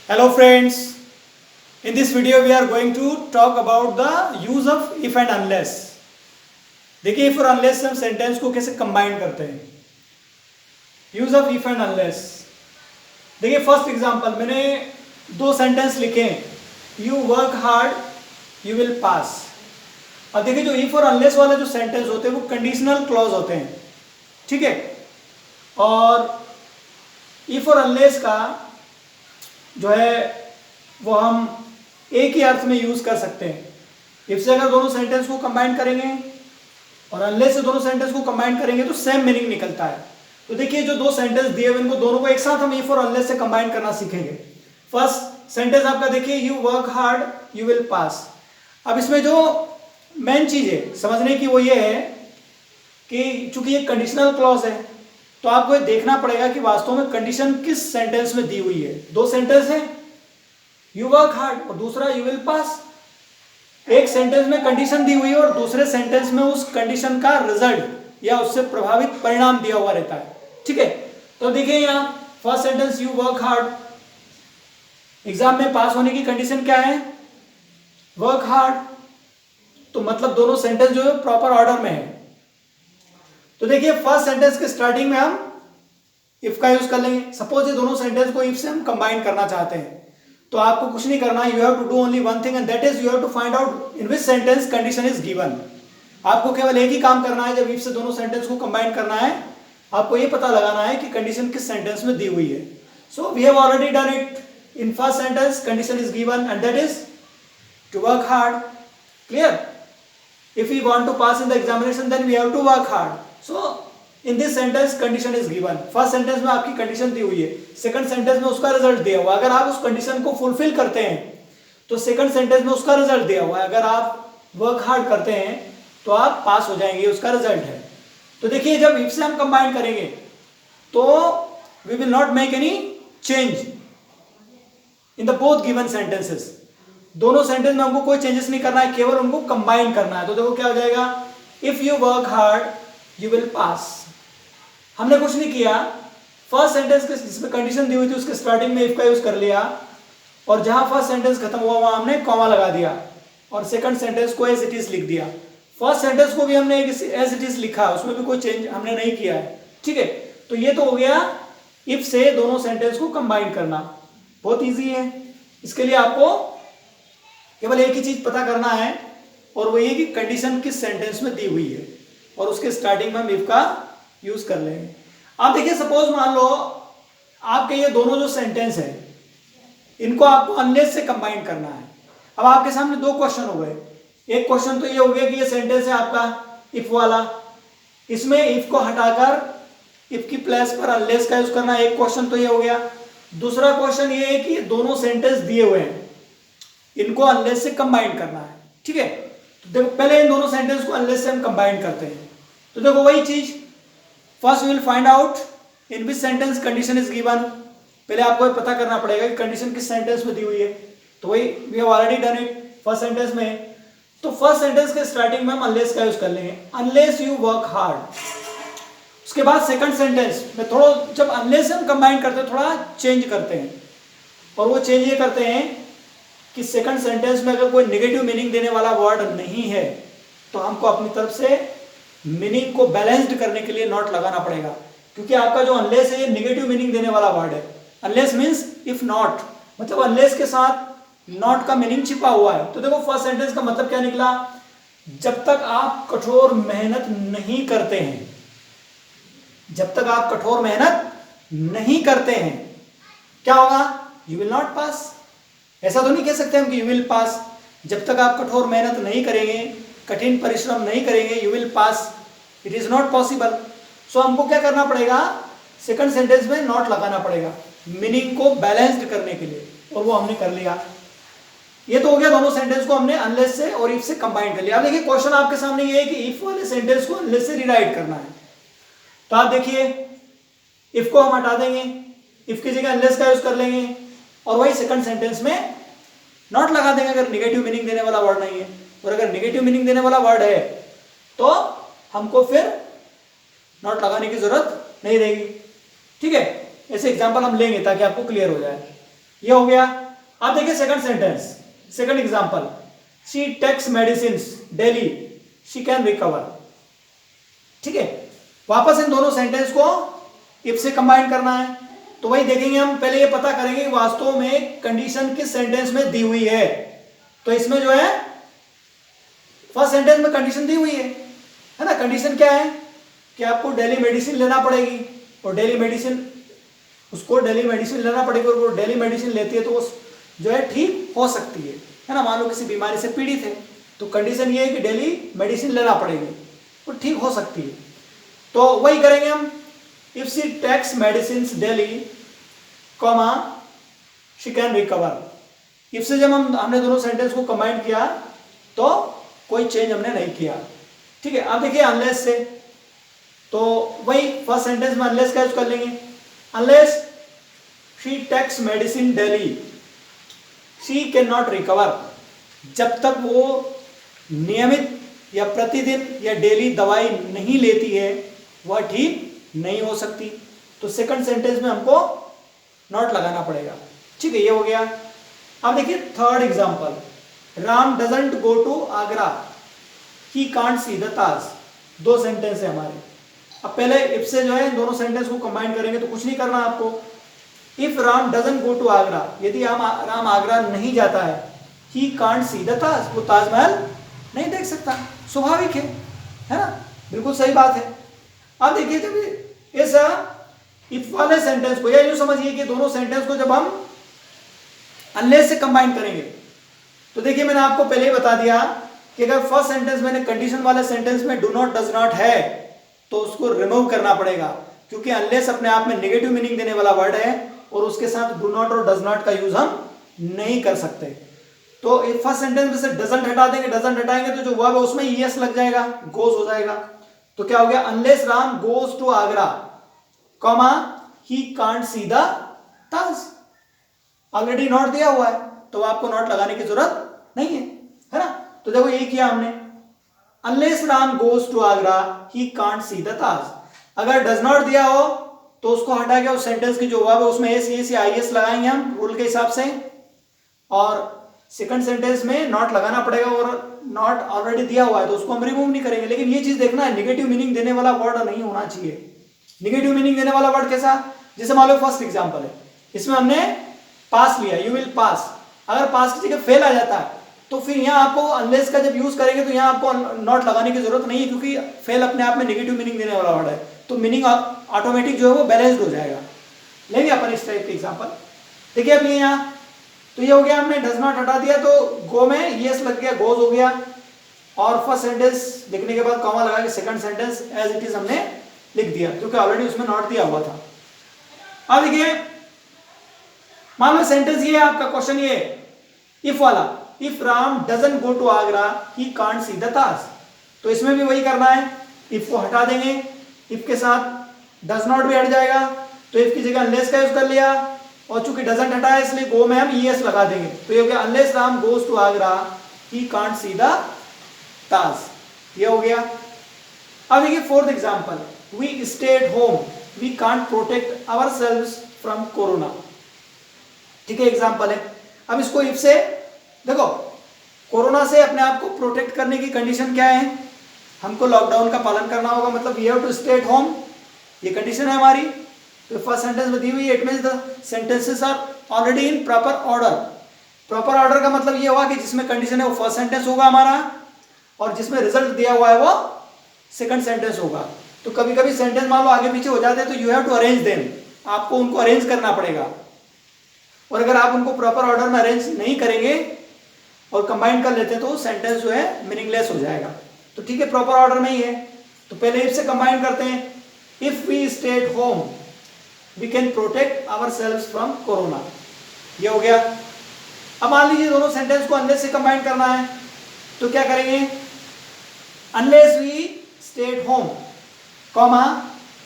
Hello friends, in this video we are going to talk about the use of if and unless. देखिए if और unless से हम sentence को कैसे combine करते हैं. Use of if and unless. देखिए फर्स्ट एग्जांपल मैंने दो सेंटेंस लिखे हैं. You work hard you will पास. अब देखिए जो if और unless वाला जो सेंटेंस होते हैं वो कंडीशनल क्लॉज होते हैं, ठीक है. और if और unless का जो है वो हम एक ही अर्थ में यूज कर सकते हैं. इफ से अगर दोनों सेंटेंस को कंबाइन करेंगे और अनलेस से दोनों सेंटेंस को कंबाइन करेंगे तो सेम मीनिंग निकलता है. तो देखिए जो दो सेंटेंस दिए हुए इनको दोनों को एक साथ हम इफ और अनलेस से कंबाइन करना सीखेंगे. फर्स्ट सेंटेंस आपका देखिए you work hard you will पास. अब इसमें जो मेन चीज है समझने की वो ये है कि चूंकि ये कंडीशनल क्लॉज है तो आपको ये देखना पड़ेगा कि वास्तव में कंडीशन किस सेंटेंस में दी हुई है. दो सेंटेंस है, यू वर्क हार्ड और दूसरा यू विल पास. एक सेंटेंस में कंडीशन दी हुई है और दूसरे सेंटेंस में उस कंडीशन का रिजल्ट या उससे प्रभावित परिणाम दिया हुआ रहता है, ठीक है. तो देखिए यहाँ first sentence you work hard, exam में पास होने की कंडीशन क्या है, वर्क हार्ड. तो मतलब दोनों सेंटेंस जो है प्रॉपर ऑर्डर में है. तो देखिए फर्स्ट सेंटेंस के स्टार्टिंग में हम इफ का यूज कर लेंगे. सपोज ये दोनों सेंटेंस को इफ से हम कंबाइन करना चाहते हैं तो आपको कुछ नहीं करना है. You have to do only one thing and that is you have to find out in which sentence condition is given. आपको केवल एक ही काम करना है. जब इफ से दोनों सेंटेंस को कंबाइन करना है आपको ये पता लगाना है कि कंडीशन किस सेंटेंस में दी हुई है. So we have already done it. In first sentence condition is given and that is to work hard. Clear. If we want to pass in the examination then we have to work hard. So in this sentence condition is given. First sentence में आपकी condition दी हुई है, second sentence में उसका result दिया हुआ है. अगर आप उस कंडीशन को फुलफिल करते हैं तो सेकंड सेंटेंस में उसका रिजल्ट दिया हुआ है. अगर आप वर्क हार्ड करते हैं तो आप पास हो जाएंगे, उसका रिजल्ट है. तो देखिए जब इफ से हम कंबाइन करेंगे तो we will not make any change in the both given sentences. दोनों सेंटेंस में हमको कोई चेंजेस नहीं करना है, केवल उनको कंबाइन करना है. तो देखो क्या हो जाएगा, if you work hard you will पास. हमने कुछ नहीं किया. फर्स्ट सेंटेंस के जिसमें कंडीशन दी हुई थी उसके स्टार्टिंग में इफ का यूज कर लिया और जहां फर्स्ट सेंटेंस खत्म हुआ वहां हमने कॉमा लगा दिया और सेकंड सेंटेंस को एज इट इज लिख दिया. फर्स्ट सेंटेंस को भी हमने एज इट इज लिखा, उसमें भी कोई चेंज हमने नहीं किया है, ठीक है. तो ये तो हो गया इफ से दोनों सेंटेंस को कंबाइन करना. बहुत ईजी है. इसके लिए आपको केवल एक ही चीज पता करना है और वो ये कि कंडीशन किस सेंटेंस में दी हुई है और उसके स्टार्टिंग में हम इफ का यूज कर लेंगे. आप देखिए सपोज मान लो आपके ये दोनों जो सेंटेंस है इनको आपको अनलेस से कंबाइन करना है. अब आपके सामने दो क्वेश्चन हो गए. एक क्वेश्चन तो ये हो गया कि ये सेंटेंस है आपका इफ वाला, इसमें इफ को हटाकर इफ की प्लेस पर अनलेस का यूज करना. एक क्वेश्चन तो ये हो गया. दूसरा क्वेश्चन ये है कि दोनों सेंटेंस दिए हुए हैं, इनको अनलेस से कंबाइन करना है, ठीक है. तो देखो पहले इन दोनों सेंटेंस को अनलेस से हम कंबाइन करते हैं. तो देखो वही चीज, first we will find out in which sentence condition is given. पहले आपको ये पता करना पड़ेगा कि कंडीशन किस सेंटेंस में दी हुई है. तो वही we have already done it first sentence में. तो फर्स्ट सेंटेंस के स्टार्टिंग में हम अनलेस का यूज कर लेंगे, अनलेस यू वर्क हार्ड. उसके बाद सेकंड सेंटेंस में थोड़ा जब अनलेस से हम कंबाइन करते हैं थोड़ा चेंज करते हैं और वो चेंज ये करते हैं कि सेकंड सेंटेंस में अगर कोई नेगेटिव मीनिंग देने वाला वर्ड नहीं है तो हमको अपनी तरफ से मीनिंग को बैलेंस्ड करने के लिए नॉट लगाना पड़ेगा. क्योंकि आपका जो अनलेस है ये नेगेटिव मीनिंग देने वाला वर्ड है. अनलेस मींस इफ नॉट, मतलब अनलेस के साथ नॉट का मीनिंग छिपा हुआ है. तो देखो फर्स्ट सेंटेंस का मतलब क्या निकला, जब तक आप कठोर मेहनत नहीं करते हैं, जब तक आप कठोर मेहनत नहीं करते हैं क्या होगा, यू विल नॉट पास. ऐसा तो नहीं कह सकते हम कि यू विल पास. जब तक आप कठोर मेहनत नहीं करेंगे, कठिन परिश्रम नहीं करेंगे, you will pass, it is not possible. So हमको क्या करना पड़ेगा, सेकंड सेंटेंस में नॉट लगाना पड़ेगा मीनिंग को बैलेंस्ड करने के लिए, और वो हमने कर लिया. ये तो हो गया, दोनों सेंटेंस को हमने अनलेस से और इफ से कंबाइन कर लिया. अब देखिए क्वेश्चन आपके सामने ये है कि इफ वाले सेंटेंस को अनलेस से रिराइट करना है. तो आप देखिए इफ को हम हटा देंगे, इफ की जगह अनलेस का यूज कर लेंगे और वही सेकंड सेंटेंस में नॉट लगा देंगे अगर नेगेटिव मीनिंग देने वाला वर्ड नहीं है. और अगर नेगेटिव मीनिंग देने वाला वर्ड है तो हमको फिर नॉट लगाने की जरूरत नहीं रहेगी, ठीक है. ऐसे एग्जांपल हम लेंगे ताकि आपको क्लियर हो जाए. ये हो गया। अब देखिए second sentence, second example, she takes medicine daily, she can recover. ठीक है, वापस इन दोनों सेंटेंस को इफ से कंबाइन करना है, तो वही देखेंगे हम। पहले ये पता करेंगे कि वास्तव में कंडीशन किस सेंटेंस में दी हुई है। तो इसमें जो है फर्स्ट सेंटेंस में कंडीशन दी हुई है ना। कंडीशन क्या है कि आपको डेली मेडिसिन लेना पड़ेगी, और डेली मेडिसिन, उसको डेली मेडिसिन लेना पड़ेगी, और वो डेली मेडिसिन लेती है तो वो जो है ठीक हो सकती है ना। मान लो किसी बीमारी से पीड़ित है, तो कंडीशन ये है कि डेली मेडिसिन लेना पड़ेगी, वो ठीक हो सकती है। तो वही करेंगे हम, if she takes medicine daily comma she can recover. If से जब हमने दोनों सेंटेंस को कंबाइन किया तो कोई चेंज हमने नहीं किया। ठीक है, अब देखिए अनलेस से, तो वही फर्स्ट सेंटेंस में अनलेस का यूज कर लेंगे। Unless she takes medicine daily she can not recover. जब तक वो नियमित या प्रतिदिन या डेली दवाई नहीं लेती है, वह ठीक नहीं हो सकती। तो सेकंड सेंटेंस में हमको नॉट लगाना पड़ेगा। ठीक है, ये हो गया। अब देखिए third example, Ram doesn't go to Agra, he can't see the Taj. दो सेंटेंस है हमारे। अब पहले इफ से जो है इन दोनों सेंटेंस को कंबाइन करेंगे, तो कुछ नहीं करना आपको। If Ram doesn't go to Agra, यदि राम आगरा नहीं जाता है, ही कांट सी द ताज, वो ताजमहल नहीं देख सकता। स्वाभाविक है ना, बिल्कुल सही बात है। अब देखिए जब ऐसा इफ वाले सेंटेंस को, या यूं समझिए कि दोनों सेंटेंस को जब हम अनलेस से कंबाइन करेंगे, तो देखिए मैंने आपको पहले ही बता दिया कि अगर फर्स्ट सेंटेंस मैंने कंडीशन वाले सेंटेंस में डू नॉट डज नॉट है, तो उसको रिमूव करना पड़ेगा, क्योंकि अनलेस अपने आप में नेगेटिव मीनिंग देने वाला वर्ड है, और उसके साथ डू नॉट और डज नॉट का यूज हम नहीं कर सकते। तो फर्स्ट सेंटेंस में से डजंट हटा देंगे, डजंट हटाएंगे तो जो वर्ब है उसमें ईएस लग जाएगा, गोज हो जाएगा। तो क्या हो गया, unless Ram goes to Agra comma he can't see the Taj. Already not दिया हुआ है, तो आपको नॉट लगाने की जरूरत नहीं है ना। तो देखो यही किया हमने, unless Ram goes to Agra he can't see the Taj. अगर डज नॉट दिया हो तो उसको हटा के उस सेंटेंस की जो वर्ब है उसमें एस या आईएस लगाएंगे हम रूल के हिसाब से, और सेकंड सेंटेंस में नॉट लगाना पड़ेगा, और नॉट ऑलरेडी दिया हुआ है तो उसको हम रिमूव नहीं करेंगे। लेकिन ये चीज देखना है, नेगेटिव मीनिंग देने वाला वर्ड नहीं होना चाहिए। नेगेटिव मीनिंग देने वाला वर्ड कैसा, जैसे मान लो फर्स्ट एग्जांपल है, इसमें हमने पास लिया, यू विल पास। अगर पास की जगह फेल आ जाता है, तो फिर यहाँ आपको अनलेस का जब यूज करेंगे तो यहाँ आपको नॉट लगाने की जरूरत नहीं है, क्योंकि फेल अपने आप में नेगेटिव मीनिंग देने वाला वर्ड है, तो मीनिंग ऑटोमेटिक जो है वो बैलेंस्ड हो जाएगा। लेंगे अपन इस टाइप के एग्जांपल। देखिए अब ये यहाँ, तो ये हो गया, हमने डज नॉट हटा दिया तो गो में यस लग गया, गोज हो गया, और फर्स्ट सेंटेंस लिखने के बाद कॉमा लगा के second sentence as it is हमने लिख दिया, क्योंकि ऑलरेडी उसमें नॉट दिया हुआ था। अब देखिए मान लो सेंटेंस ये है आपका, क्वेश्चन ये इफ वाला, if Ram doesn't go to Agra he can't see the Taj. तो इसमें भी वही करना है, इफ को हटा देंगे, इफ के साथ डज नॉट भी हट जाएगा, तो इफ की जगह अनलेस का यूज कर लिया, और चूंकि डजंट हटा है इसलिए गो में हम ईएस लगा देंगे। तो ये हो गया, unless Ram goes to Agra he can't see the Taj. ये हो गया। अब देखिए fourth example, we stay at home we can't protect ourselves from corona. ठीक है, एग्जांपल है। अब इसको इफ से देखो, कोरोना से अपने आप को प्रोटेक्ट करने की कंडीशन क्या है, हमको लॉकडाउन का पालन करना होगा, मतलब we have to stay at home, ये कंडीशन है हमारी। तो फर्स्ट सेंटेंस में दी हुई है, it means the sentences are already in proper order. Proper order का मतलब ये हुआ कि जिसमें कंडीशन है वो फर्स्ट सेंटेंस होगा हमारा, और जिसमें रिजल्ट दिया हुआ है वो सेकंड सेंटेंस होगा। तो कभी कभी सेंटेंस मान लो आगे पीछे हो जाते हैं, तो you have to arrange them, आपको उनको अरेंज करना पड़ेगा। और अगर आप उनको प्रॉपर ऑर्डर में अरेंज नहीं करेंगे और कंबाइन कर लेते हैं, तो सेंटेंस जो है मीनिंगलेस हो जाएगा। तो ठीक है, प्रॉपर ऑर्डर में ही है, तो पहले इफ से कंबाइन करते हैं, if we stay at home we can protect ourselves from corona. ये हो गया। अब मान लीजिए दोनों सेंटेंस को अनलेस से कंबाइन करना है, तो क्या करेंगे, unless we stay at home comma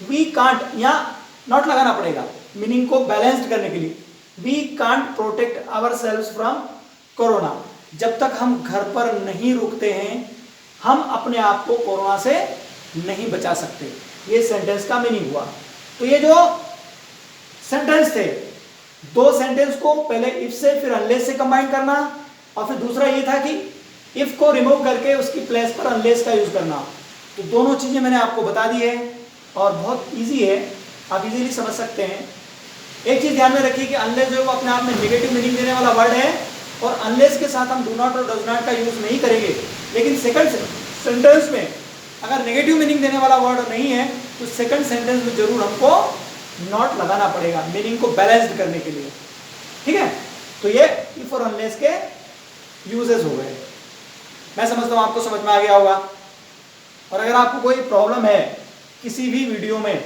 we can't, यहाँ नॉट लगाना पड़ेगा मीनिंग को बैलेंस्ड करने के लिए, we can't protect ourselves from corona. जब तक हम घर पर नहीं रुकते हैं, हम अपने आप को कोरोना से नहीं बचा सकते। ये सेंटेंस का मीनिंग हुआ। तो ये जो सेंटेंस थे दो सेंटेंस को पहले इफ से फिर अनलेस से कंबाइन करना, और फिर दूसरा ये था कि इफ को रिमूव करके उसकी प्लेस पर अनलेस का यूज करना। तो दोनों चीजें मैंने आपको बता दी है और बहुत इजी है, आप इजीली समझ सकते हैं। एक चीज ध्यान में रखिए कि अनलेस जो है वो अपने आप में नेगेटिव मीनिंग देने वाला वर्ड है, और अनलेस के साथ हम डू नॉट और डज नॉट का यूज नहीं करेंगे। लेकिन सेकंड सेंटेंस में अगर नेगेटिव मीनिंग देने वाला वर्ड नहीं है तो सेकंड सेंटेंस में जरूर हमको नॉट लगाना पड़ेगा मीनिंग को बैलेंस्ड करने के लिए। ठीक है, तो ये इफ और अनलेस के यूजेस हो गए। मैं समझता हूं आपको समझ में आ गया होगा। और अगर आपको कोई प्रॉब्लम है किसी भी वीडियो में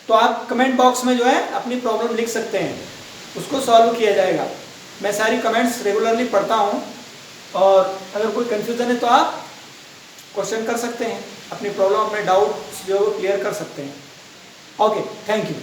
तो आप कमेंट बॉक्स में जो है अपनी प्रॉब्लम लिख सकते हैं, उसको सॉल्व किया जाएगा। मैं सारी कमेंट्स रेगुलरली पढ़ता हूं, और अगर कोई कंफ्यूजन है तो आप क्वेश्चन कर सकते हैं, अपनी प्रॉब्लम अपने डाउट्स जो क्लियर कर सकते हैं। Okay, thank you.